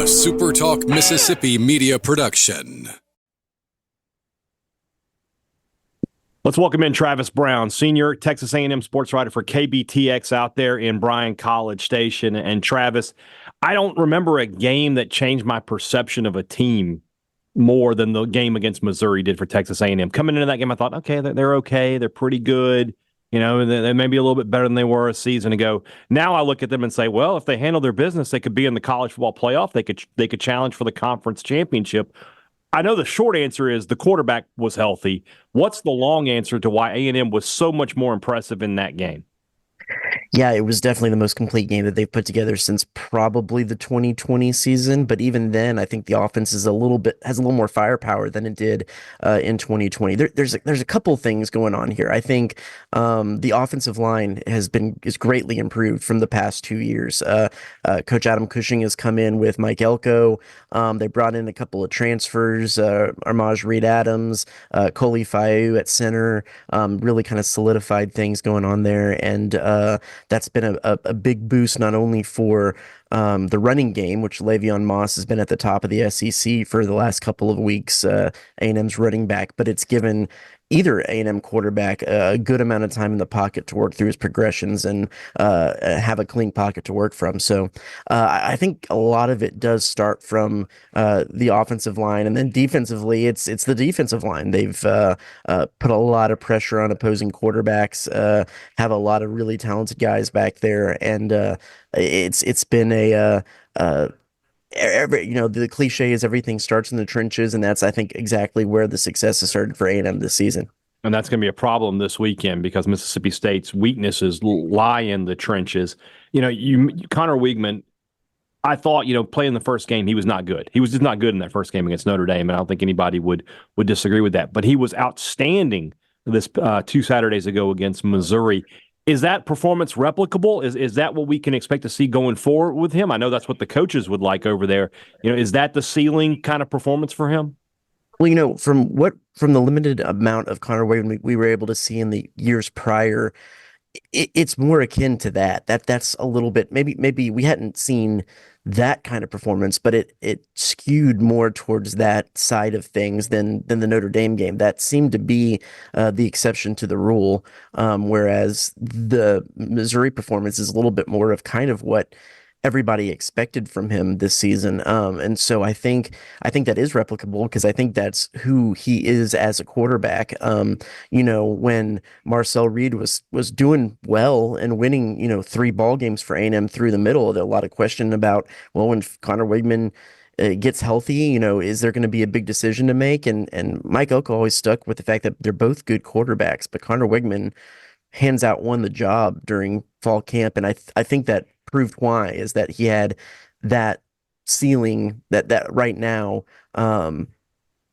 SuperTalk Mississippi Media Production. Let's welcome in Travis Brown, senior Texas A&M sports writer for KBTX out there in Bryan College Station. And Travis, I don't remember a game that changed my perception of a team more than the game against Missouri did for Texas A&M. Coming into that game, I thought, okay, they're okay. They're pretty good. You know, they may be a little bit better than they were a season ago. Now I look at them and say, well, if they handle their business, they could be in the college football playoff. They could challenge for the conference championship. I know the short answer is the quarterback was healthy. What's the long answer to why A&M was so much more impressive in that game? Yeah, it was definitely the most complete game that they've put together since probably the 2020 season. But even then, I think the offense is has a little more firepower than it did in 2020. There's a couple things going on here. I think the offensive line is greatly improved from the past 2 years. Coach Adam Cushing has come in with Mike Elko. They brought in a couple of transfers, Armaj Reed-Adams, Coley Fayu at center, really kind of solidified things going on there. And that's been a big boost not only for the running game, which Le'Veon Moss has been at the top of the SEC for the last couple of weeks, A&M's running back, but it's given either A&M quarterback a good amount of time in the pocket to work through his progressions and have a clean pocket to work from. So I think a lot of it does start from the offensive line, and then defensively, it's the defensive line. They've put a lot of pressure on opposing quarterbacks, have a lot of really talented guys back there, and it's been the cliche is everything starts in the trenches, and that's, I think, exactly where the success has started for A&M this season. And that's going to be a problem this weekend because Mississippi State's weaknesses lie in the trenches. You know, Connor Weigman, I thought, playing the first game, he was not good. He was just not good in that first game against Notre Dame, and I don't think anybody would disagree with that. But he was outstanding this 2 Saturdays ago against Missouri. Is that performance replicable? Is that what we can expect to see going forward with him? I know that's what the coaches would like over there. Is that the ceiling kind of performance for him? Well, from the limited amount of Connor Wayne we were able to see in the years prior, it's more akin to that. That's a little bit, maybe we hadn't seen that kind of performance, but it skewed more towards that side of things than the Notre Dame game. That seemed to be the exception to the rule, whereas the Missouri performance is a little bit more of kind of what everybody expected from him this season. And so I think that is replicable because I think that's who he is as a quarterback. When Marcel Reed was doing well and winning, 3 ball games for A&M through the middle, there a lot of question about, well, when Connor Weigman gets healthy, is there going to be a big decision to make? And Mike Elko always stuck with the fact that they're both good quarterbacks, but Connor Weigman hands out won the job during fall camp. And I think that proved why is that he had that ceiling that right now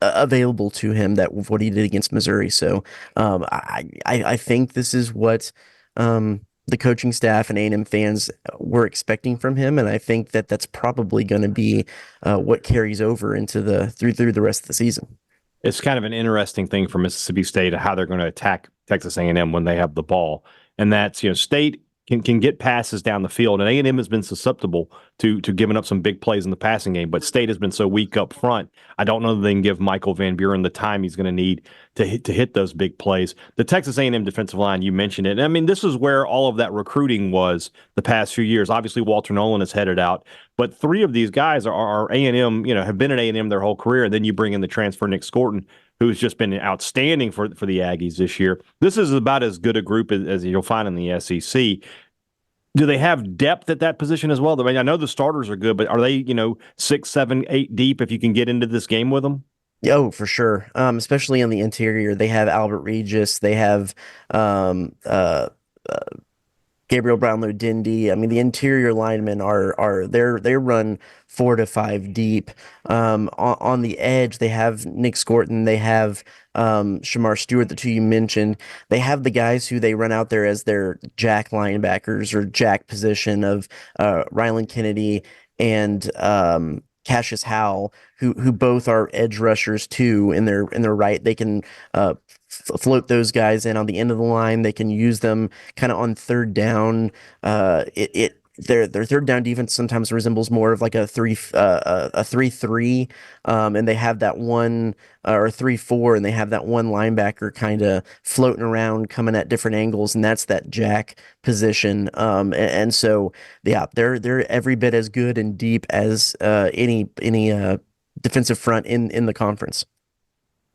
available to him that what he did against Missouri. So I think this is what the coaching staff and A&M fans were expecting from him, and I think that that's probably going to be what carries over into through the rest of the season. It's kind of an interesting thing for Mississippi State how they're going to attack Texas A&M when they have the ball, and that's State can get passes down the field, and A&M has been susceptible to giving up some big plays in the passing game, but State has been so weak up front. I don't know that they can give Michael Van Buren the time he's going to need to hit those big plays. The Texas A&M defensive line, you mentioned it. I mean, this is where all of that recruiting was the past few years. Obviously, Walter Nolan is headed out, but 3 of these guys are A&M, have been at A&M their whole career, and then you bring in the transfer Nick Scorton, who's just been outstanding for the Aggies this year. This is about as good a group as you'll find in the SEC. Do they have depth at that position as well? I mean, I know the starters are good, but are they, 6, 7, 8 deep if you can get into this game with them? Oh, for sure. Especially on the interior, they have Albert Regis. They have Gabriel Brownlow-Dindy. I mean, the interior linemen they run 4 to 5 deep. On the edge, they have Nick Scorton. They have Shamar Stewart, the 2 you mentioned. They have the guys who they run out there as their jack linebackers or jack position of Ryland Kennedy and Cassius Howell, who both are edge rushers too in their right. They can float those guys in on the end of the line. They can use them kind of on third down. their third down defense sometimes resembles more of like a 3-3, and they have that one or 3-4, and they have that one linebacker kind of floating around, coming at different angles, and that's that jack position. And so yeah, they're every bit as good and deep as any defensive front in the conference.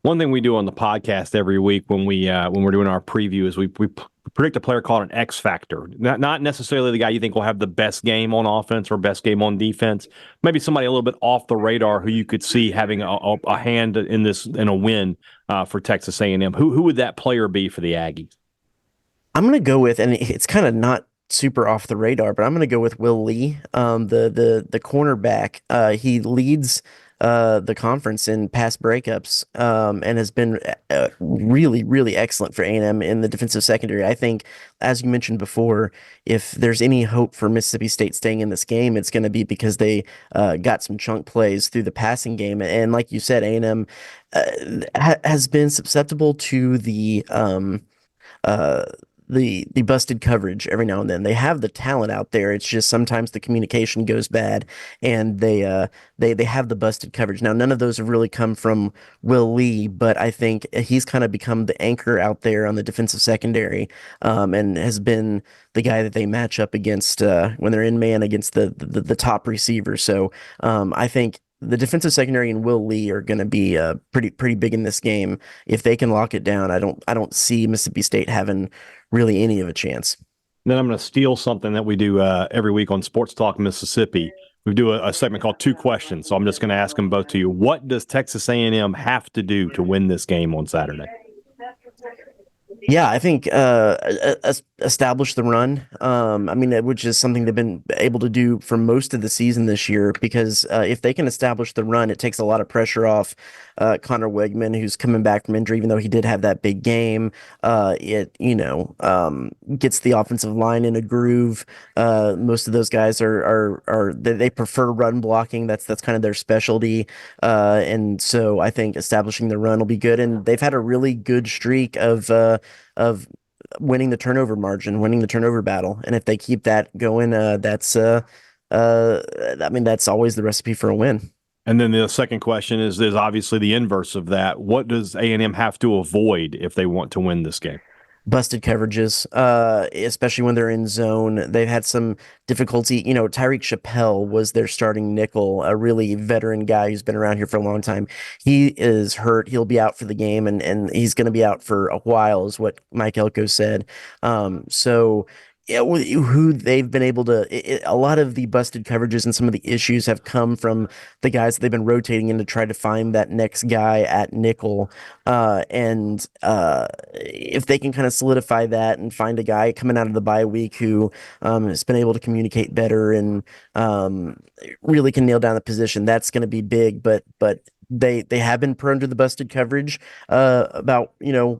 One thing we do on the podcast every week when we're doing our preview is we predict a player called an X factor. Not necessarily the guy you think will have the best game on offense or best game on defense. Maybe somebody a little bit off the radar who you could see having a hand in a win for Texas A&M. Who would that player be for the Aggies? I'm gonna go with, and it's kind of not super off the radar, but I'm gonna go with Will Lee, the cornerback. He leads the conference in pass breakups, and has been really, really excellent for A&M in the defensive secondary. I think, as you mentioned before, if there's any hope for Mississippi State staying in this game, it's going to be because they got some chunk plays through the passing game. And like you said, A&M has been susceptible to the busted coverage every now and then. They have the talent out there. It's just sometimes the communication goes bad, and they have the busted coverage. Now, none of those have really come from Will Lee, but I think he's kind of become the anchor out there on the defensive secondary, and has been the guy that they match up against when they're in man against the top receiver. So I think the defensive secondary and Will Lee are going to be pretty big in this game. If they can lock it down, I don't see Mississippi State having really any of a chance. Then I'm going to steal something that we do every week on SportsTalk Mississippi. We do a segment called Two Questions, so I'm just going to ask them both to you. What does Texas A&M have to do to win this game on Saturday? Yeah, I think establish the run. I mean, which is something they've been able to do for most of the season this year, because if they can establish the run, it takes a lot of pressure off Connor Wegman, who's coming back from injury, even though he did have that big game. It gets the offensive line in a groove. Most of those guys they prefer run blocking. That's kind of their specialty. And so I think establishing the run will be good. And they've had a really good streak of winning the turnover margin, winning the turnover battle. And if they keep that going, that's always the recipe for a win. And then the second question is obviously the inverse of that. What does A&M have to avoid if they want to win this game? Busted coverages, especially when they're in zone. They've had some difficulty. Tyreek Chappelle was their starting nickel, a really veteran guy who's been around here for a long time. He is hurt. He'll be out for the game, and he's going to be out for a while, is what Mike Elko said. So yeah, who they've been able to, a lot of the busted coverages and some of the issues have come from the guys that they've been rotating in to try to find that next guy at nickel. And if they can kind of solidify that and find a guy coming out of the bye week who has been able to communicate better and really can nail down the position, that's going to be big. But they have been prone to the busted coverage about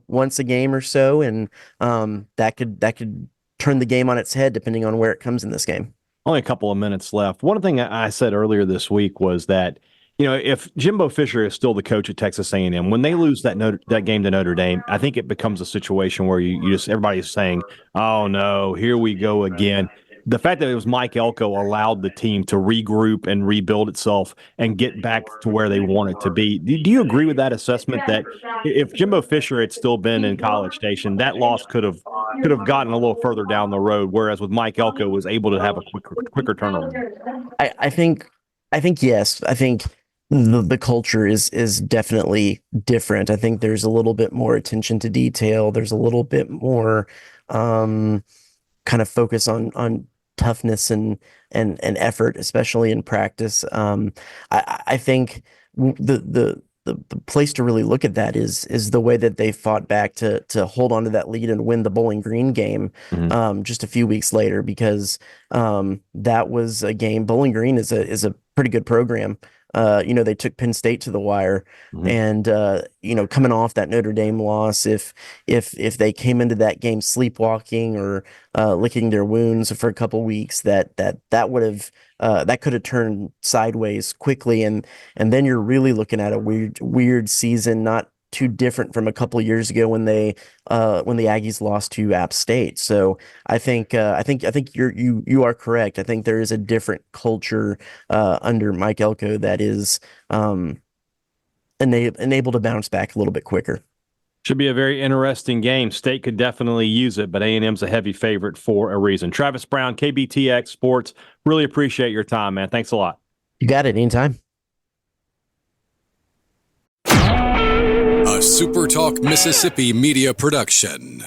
once a game or so, and that could turn the game on its head depending on where it comes in this game. Only a couple of minutes left. One thing I said earlier this week was that, if Jimbo Fisher is still the coach at Texas A&M, when they lose that game to Notre Dame, I think it becomes a situation where you just everybody's saying, "Oh no, here we go again." The fact that it was Mike Elko allowed the team to regroup and rebuild itself and get back to where they want it to be. Do you agree with that assessment that if Jimbo Fisher had still been in College Station, that loss could have gotten a little further down the road, whereas with Mike Elko was able to have a quicker turnaround? I think yes. I think the culture is definitely different. I think there's a little bit more attention to detail. There's a little bit more kind of focus on toughness and effort, especially in practice. I think the place to really look at that is the way that they fought back to hold on to that lead and win the Bowling Green game just a few weeks later, because that was a game. Bowling Green is a pretty good program. They took Penn State to the wire, and coming off that Notre Dame loss, if they came into that game sleepwalking or licking their wounds for a couple weeks, that would have that could have turned sideways quickly, and then you're really looking at a weird season, not too different from a couple of years ago when the Aggies lost to App State. So I think you are correct. I think there is a different culture under Mike Elko that is enabled to bounce back a little bit quicker. Should be a very interesting game. State could definitely use it, but A&M's a heavy favorite for a reason. Travis Brown, KBTX Sports, really appreciate your time, man. Thanks a lot. You got it. Anytime. A SuperTalk Mississippi Media production.